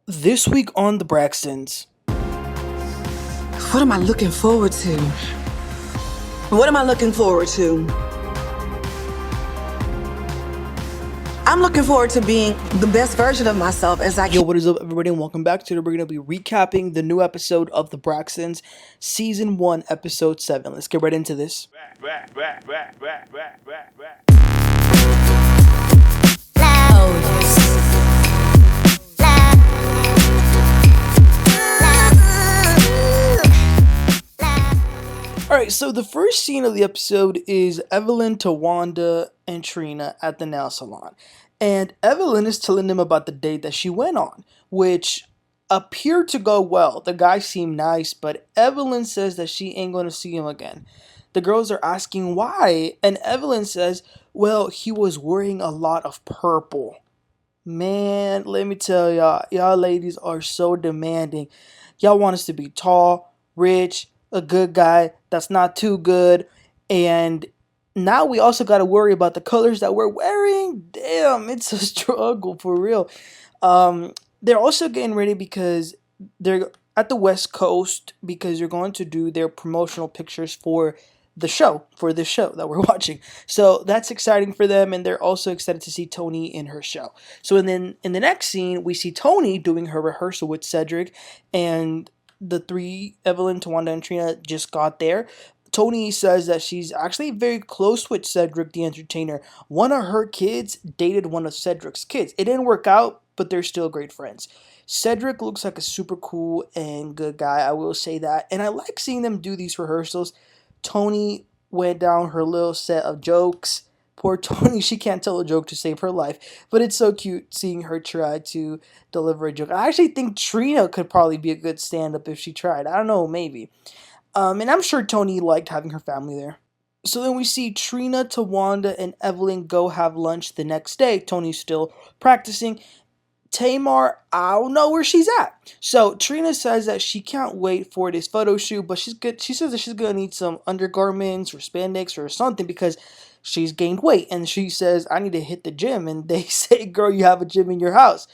This week on the Braxtons. What am I looking forward to? What am I looking forward to? I'm looking forward to being the best version of myself as I Yo, can. what is up, everybody, and welcome back to the. We're going to be recapping the new episode of the Braxtons, Season 1, Episode 7. Let's get right into this. Alright, so the first scene of the episode is Evelyn, Towanda, and Trina at the nail salon. And Evelyn is telling them about the date that she went on, which appeared to go well. The guy seemed nice, but Evelyn says that she ain't going to see him again. The girls are asking why, and Evelyn says, well, he was wearing a lot of purple. Man, let me tell y'all ladies are so demanding. Y'all want us to be tall, rich, a good guy that's not too good, and now we also got to worry about the colors that we're wearing. Damn, it's a struggle for real. They're also getting ready because they're at the West Coast because they're going to do their promotional pictures for the show that we're watching. So that's exciting for them, and they're also excited to see Toni in her show. So then in the next scene, we see Toni doing her rehearsal with Cedric, and the three, Evelyn, Towanda, and Trina, just got there. Toni says that she's actually very close with Cedric the entertainer. One of her kids dated one of Cedric's kids. It didn't work out, but they're still great friends. Cedric looks like a super cool and good guy, I will say that. And I like seeing them do these rehearsals. Toni went down her little set of jokes. Poor Toni, she can't tell a joke to save her life. But it's so cute seeing her try to deliver a joke. I actually think Trina could probably be a good stand-up if she tried. I don't know, maybe. And I'm sure Toni liked having her family there. So then we see Trina, Towanda, and Evelyn go have lunch the next day. Toni's still practicing. Tamar, I don't know where she's at. So Trina says that she can't wait for this photo shoot, but she's good. She says that she's gonna need some undergarments or spandex or something because she's gained weight. And she says, I need to hit the gym. And they say, girl, you have a gym in your house.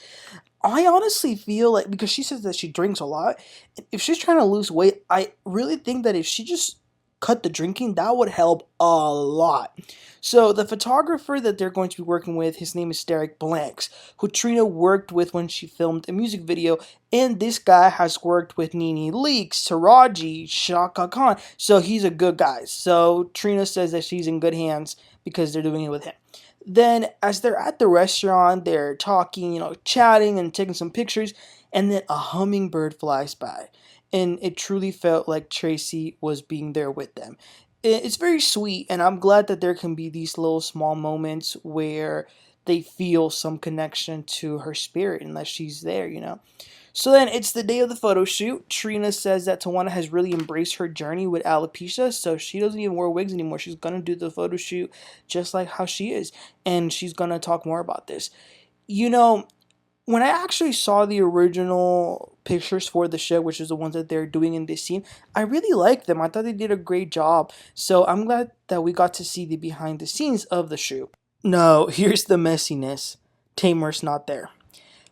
I honestly feel like, because she says that she drinks a lot, if she's trying to lose weight, I really think that if she just cut the drinking, that would help a lot. So the photographer that they're going to be working with, his name is Derek Blanks, who Trina worked with when she filmed a music video, and this guy has worked with Nene Leakes, Taraji, Shaka Khan, so he's a good guy. So Trina says that she's in good hands because they're doing it with him. Then, as they're at the restaurant, they're talking, chatting and taking some pictures, and then a hummingbird flies by. And it truly felt like Traci was being there with them. It's very sweet, and I'm glad that there can be these little small moments where they feel some connection to her spirit and that she's there. So then it's the day of the photo shoot. Trina says that Towanda has really embraced her journey with alopecia, so she doesn't even wear wigs anymore. She's gonna do the photo shoot just like how she is, and she's gonna talk more about this. You know, when I actually saw the original pictures for the show, which is the ones that they're doing in this scene, I really liked them. I thought they did a great job. So I'm glad that we got to see the behind the scenes of the shoot. No, here's the messiness. Tamar's not there.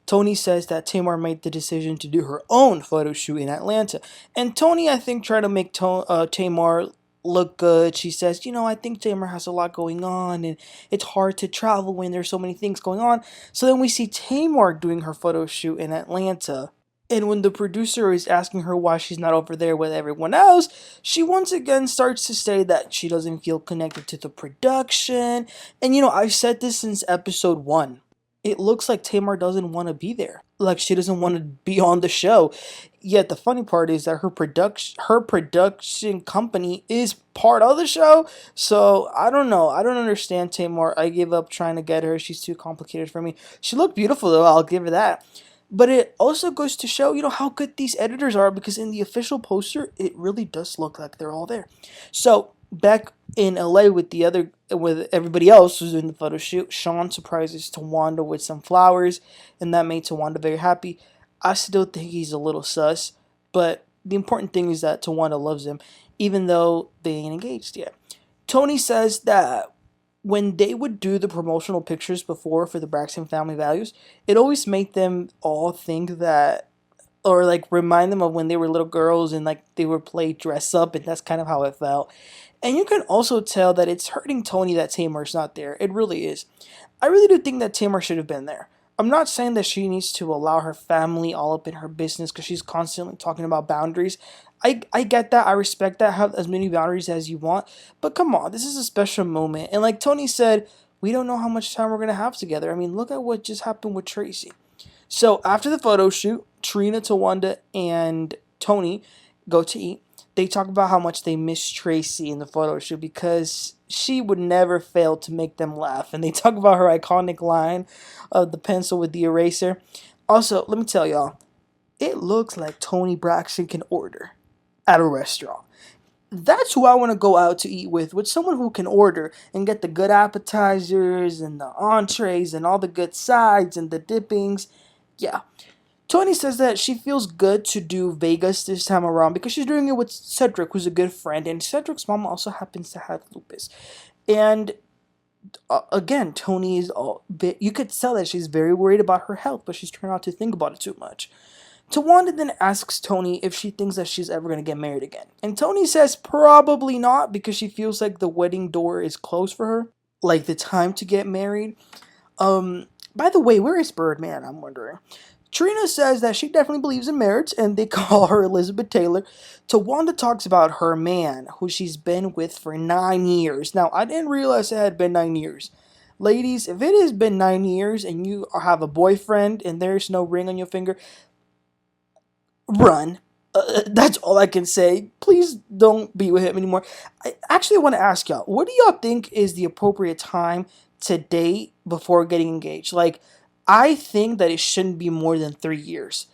Toni says that Tamar made the decision to do her own photo shoot in Atlanta. And Toni, I think, tried to make Tamar look good. She says, I think Tamar has a lot going on and it's hard to travel when there's so many things going on. So then we see Tamar doing her photo shoot in Atlanta. And when the producer is asking her why she's not over there with everyone else, she once again starts to say that she doesn't feel connected to the production. And I've said this since episode 1. It looks like Tamar doesn't want to be there. Like she doesn't want to be on the show. Yet the funny part is that her production company is part of the show. So I don't know. I don't understand Tamar. I gave up trying to get her. She's too complicated for me. She looked beautiful though, I'll give her that. But it also goes to show, how good these editors are, because in the official poster, it really does look like they're all there. So back in LA with everybody else who's in the photo shoot, Sean surprises Towanda with some flowers, and that made Towanda very happy. I still think he's a little sus, but the important thing is that Towanda loves him, even though they ain't engaged yet. Toni says that when they would do the promotional pictures before for the Braxton family values, it always made them all think that, or like remind them of when they were little girls and like they would play dress up, and that's kind of how it felt. And you can also tell that it's hurting Toni that Tamar's not there. It really is. I really do think that Tamar should have been there. I'm not saying that she needs to allow her family all up in her business because she's constantly talking about boundaries. I get that. I respect that. Have as many boundaries as you want. But come on, this is a special moment. And like Toni said, we don't know how much time we're going to have together. I mean, look at what just happened with Traci. So after the photo shoot, Trina, Towanda, and Toni go to eat. They talk about how much they miss Traci in the photo shoot because she would never fail to make them laugh. And they talk about her iconic line of the pencil with the eraser. Also, let me tell y'all, it looks like Toni Braxton can order at a restaurant. That's who I want to go out to eat with someone who can order and get the good appetizers and the entrees and all the good sides and the dippings. Yeah, Toni says that she feels good to do Vegas this time around because she's doing it with Cedric, who's a good friend, and Cedric's mom also happens to have lupus. And again, Toni is all bit. You could tell that she's very worried about her health, but she's trying not to think about it too much. Towanda then asks Toni if she thinks that she's ever going to get married again. And Toni says probably not because she feels like the wedding door is closed for her. Like the time to get married. By the way, where is Birdman? I'm wondering. Trina says that she definitely believes in marriage and they call her Elizabeth Taylor. Towanda talks about her man, who she's been with for 9 years. Now, I didn't realize it had been 9 years. Ladies, if it has been 9 years and you have a boyfriend and there's no ring on your finger, run. That's all I can say. Please don't be with him anymore. I actually want to ask y'all, what do y'all think is the appropriate time to date before getting engaged? Like, I think that it shouldn't be more than 3 years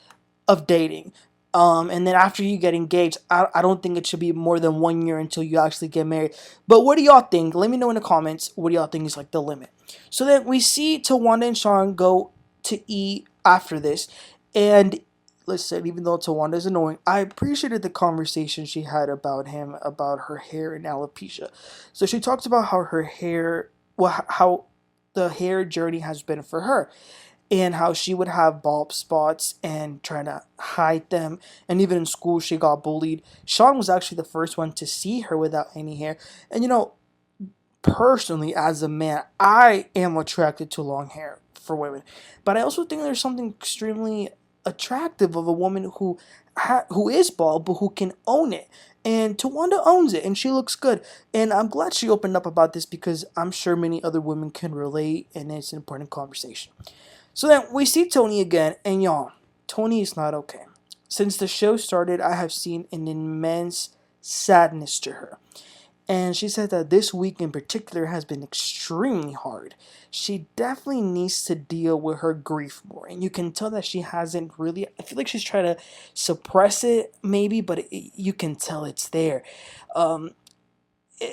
of dating. And then after you get engaged, I don't think it should be more than 1 year until you actually get married. But what do y'all think? Let me know in the comments. What do y'all think is like the limit? So then we see Towanda and Sean go to eat after this. And listen, even though Towanda is annoying, I appreciated the conversation she had about him, about her hair and alopecia. So she talks about how her hair, well, how the hair journey has been for her and how she would have bald spots and trying to hide them. And even in school, she got bullied. Sean was actually the first one to see her without any hair. And personally, as a man, I am attracted to long hair for women. But I also think there's something extremely attractive of a woman who is bald but who can own it. And Towanda owns it, and she looks good. And I'm glad she opened up about this because I'm sure many other women can relate, and it's an important conversation. So then we see Toni again, and y'all, Toni is not okay. Since the show started, I have seen an immense sadness to her. And she said that this week in particular has been extremely hard. She definitely needs to deal with her grief more. And you can tell that she hasn't really, I feel like she's trying to suppress it maybe, but you can tell it's there. Um,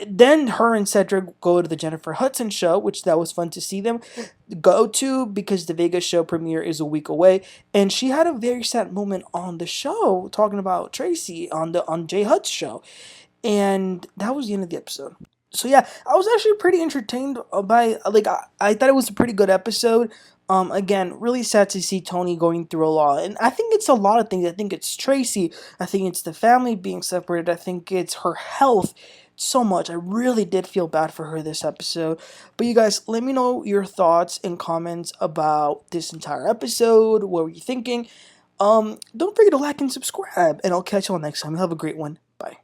then her and Cedric go to the Jennifer Hudson show, which that was fun to see them go to because the Vegas show premiere is a week away. And she had a very sad moment on the show talking about Traci on Jay Hud's show. And that was the end of the episode. So yeah, I was actually pretty entertained by I thought it was a pretty good episode. Again, really sad to see Toni going through a lot, and I think it's a lot of things. I think it's Traci. I think it's the family being separated. I think it's her health. So much. I really did feel bad for her this episode. But you guys, let me know your thoughts and comments about this entire episode. What were you thinking? Don't forget to like and subscribe, and I'll catch you all next time. Have a great one. Bye.